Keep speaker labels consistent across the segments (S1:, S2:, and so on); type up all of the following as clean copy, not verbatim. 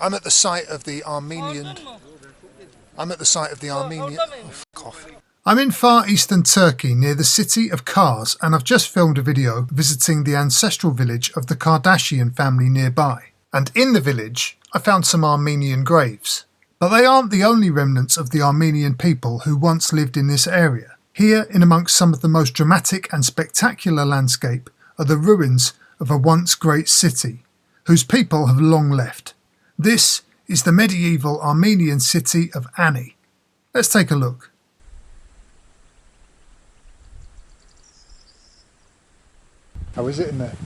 S1: I'm at the site of the Armenian... Oh, fuck off. I'm in far eastern Turkey near the city of Kars, and I've just filmed a video visiting the ancestral village of the Kardashian family nearby. And in the village, I found some Armenian graves. But they aren't the only remnants of the Armenian people who once lived in this area. Here, in amongst some of the most dramatic and spectacular landscape, are the ruins of a once great city, whose people have long left. This is the medieval Armenian city of Ani. Let's take a look. How is it in there?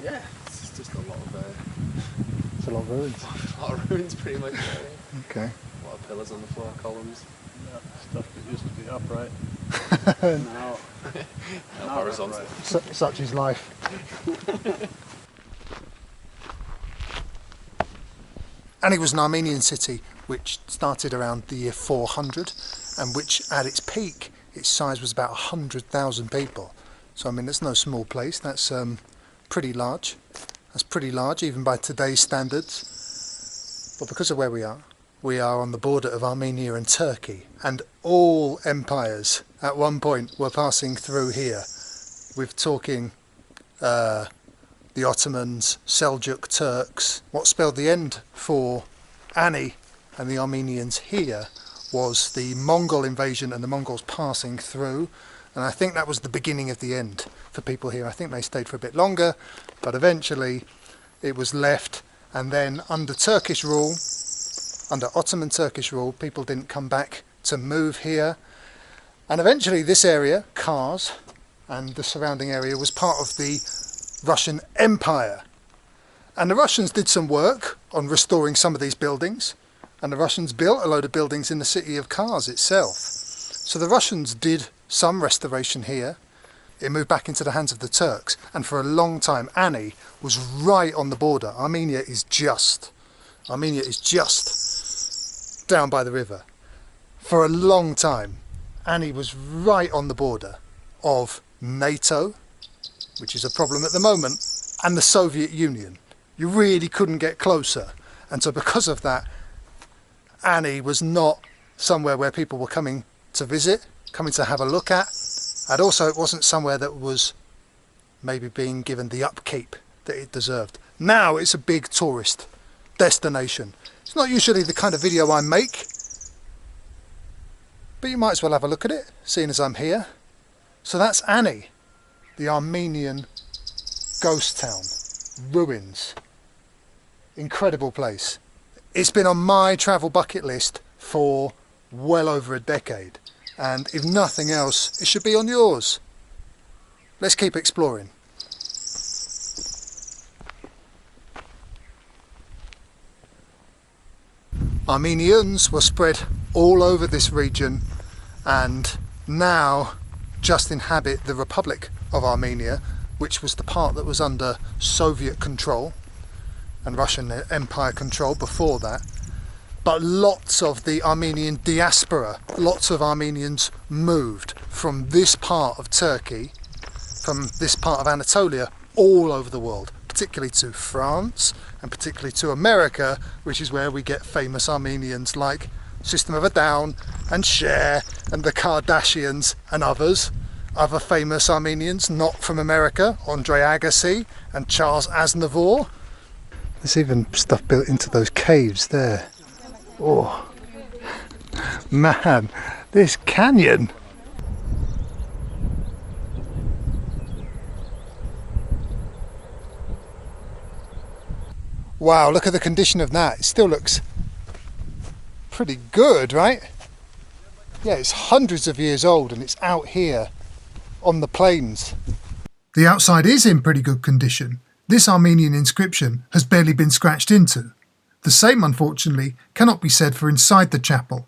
S2: Yeah, it's just a lot of
S1: It's a lot of ruins.
S2: a lot of ruins, pretty much. Yeah.
S1: Okay.
S2: A lot of pillars on the floor, columns.
S3: Yeah, stuff that used to be upright.
S2: Now horizontal.
S1: Right. Such is life. Ani was an Armenian city which started around the year 400 and which at its peak, its size was about 100,000 people. So I mean, it's no small place. That's pretty large. That's pretty large even by today's standards. But because of where we are on the border of Armenia and Turkey, and all empires at one point were passing through here. We're talking the Ottomans, Seljuk Turks. What spelled the end for Ani and the Armenians here was the Mongol invasion and the Mongols passing through. And I think that was the beginning of the end for people here. I think they stayed for a bit longer, but eventually it was left. And then under Turkish rule, under Ottoman Turkish rule, people didn't come back to move here. And eventually this area, Kars, and the surrounding area was part of the Russian Empire. And the Russians did some work on restoring some of these buildings. And the Russians built a load of buildings in the city of Kars itself. So the Russians did some restoration here. It moved back into the hands of the Turks, and for a long time Ani was right on the border. Armenia is just down by the river. For a long time Ani was right on the border of NATO, which is a problem at the moment, and the Soviet Union. You really couldn't get closer, and so because of that, Ani was not somewhere where people were coming to visit, coming to have a look at, and also it wasn't somewhere that was maybe being given the upkeep that it deserved. Now it's a big tourist destination. It's not usually the kind of video I make, but you might as well have a look at it, seeing as I'm here. So that's Ani, the Armenian ghost town, ruins, incredible place. It's been on my travel bucket list for well over a decade. And if nothing else, it should be on yours. Let's keep exploring. Armenians were spread all over this region and now just inhabit the Republic of Armenia, which was the part that was under Soviet control and Russian Empire control before that. But lots of the Armenian diaspora, lots of Armenians moved from this part of Turkey, from this part of Anatolia, all over the world, particularly to France and particularly to America, which is where we get famous Armenians like System of a Down and Cher and the Kardashians and others. Other famous Armenians not from America, Andre Agassi and Charles Aznavour. There's even stuff built into those caves there. Oh, man, this canyon. Wow, look at the condition of that. It still looks pretty good, right? Yeah, it's hundreds of years old and it's out here on the plains. The outside is in pretty good condition. This Armenian inscription has barely been scratched into. The same, unfortunately, cannot be said for inside the chapel.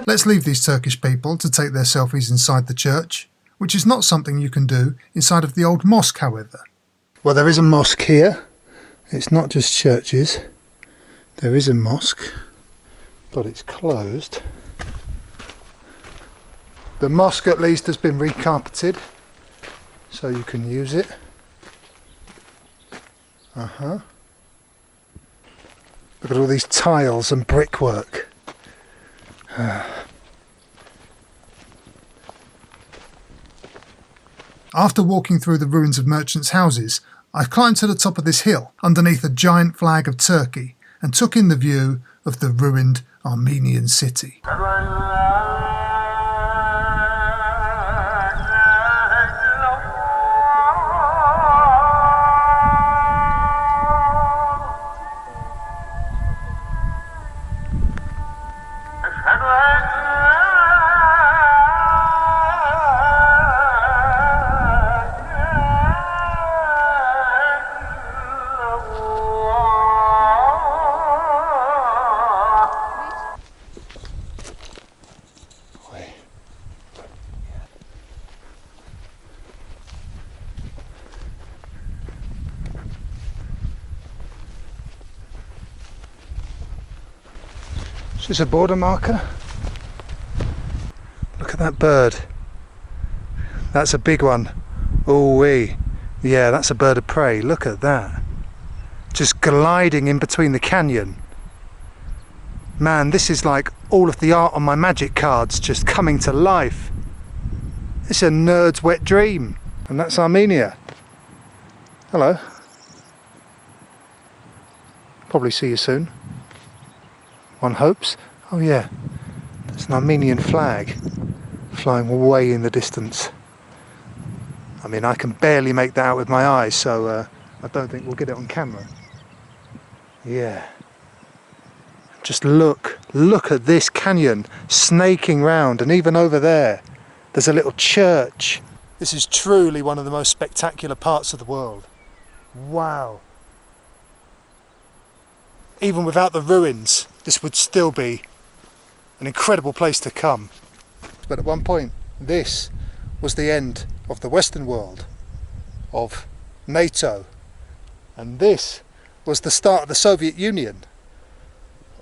S1: Let's leave these Turkish people to take their selfies inside the church, which is not something you can do inside of the old mosque, however. Well, there is a mosque here. It's not just churches. There is a mosque, but it's closed. The mosque at least has been recarpeted, so you can use it. Look at all these tiles and brickwork. After walking through the ruins of merchants' houses, I climbed to the top of this hill underneath a giant flag of Turkey and took in the view of the ruined Armenian city. Is this a border marker? Look at that bird. That's a big one. Ooh-wee. Yeah, that's a bird of prey. Look at that. Just gliding in between the canyon. Man, this is like all of the art on my magic cards just coming to life. It's a nerd's wet dream. And that's Armenia. Hello. Probably see you soon. One hopes. Oh yeah, there's an Armenian flag flying way in the distance. I mean, I can barely make that out with my eyes, so I don't think we'll get it on camera. Yeah. Just look at this canyon snaking round, and even over there, there's a little church. This is truly one of the most spectacular parts of the world. Wow. Even without the ruins, this would still be an incredible place to come. But at one point, this was the end of the Western world, of NATO, and this was the start of the Soviet Union.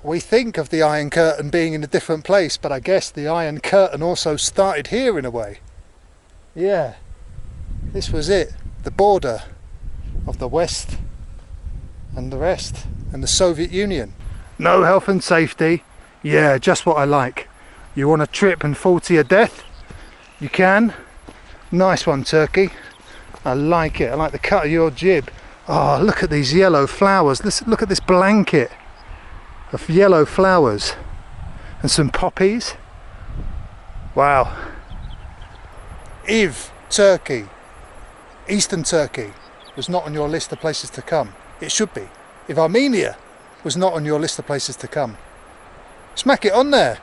S1: We think of the Iron Curtain being in a different place, but I guess the Iron Curtain also started here in a way. Yeah, this was it, the border of the West and the rest, and the Soviet Union. No health and safety. Yeah, just what I like. You want to trip and fall to your death? You can. Nice one, Turkey. I like it. I like the cut of your jib. Oh, look at these yellow flowers. Look at this blanket of yellow flowers and some poppies. Wow. If Turkey, Eastern Turkey, was not on your list of places to come, it should be. If Armenia was not on your list of places to come, smack it on there.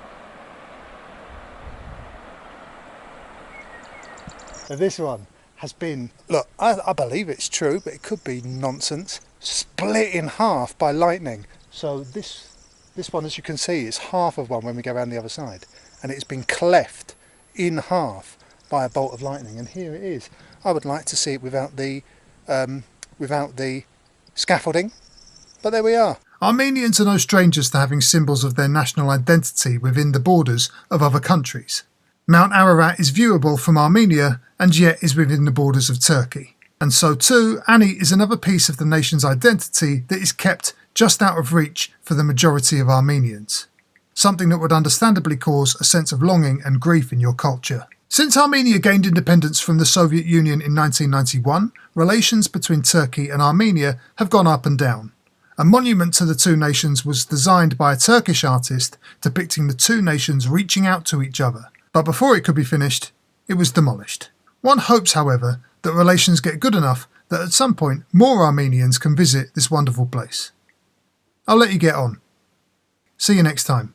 S1: So this one has been, look, I believe it's true, but it could be nonsense, split in half by lightning. So this one, as you can see, is half of one when we go around the other side, and it's been cleft in half by a bolt of lightning, and here it is. I would like to see it without the scaffolding, but there we are. Armenians are no strangers to having symbols of their national identity within the borders of other countries. Mount Ararat is viewable from Armenia and yet is within the borders of Turkey. And so too, Ani is another piece of the nation's identity that is kept just out of reach for the majority of Armenians. Something that would understandably cause a sense of longing and grief in your culture. Since Armenia gained independence from the Soviet Union in 1991, relations between Turkey and Armenia have gone up and down. A monument to the two nations was designed by a Turkish artist depicting the two nations reaching out to each other, but before it could be finished, it was demolished. One hopes, however, that relations get good enough that at some point more Armenians can visit this wonderful place. I'll let you get on. See you next time.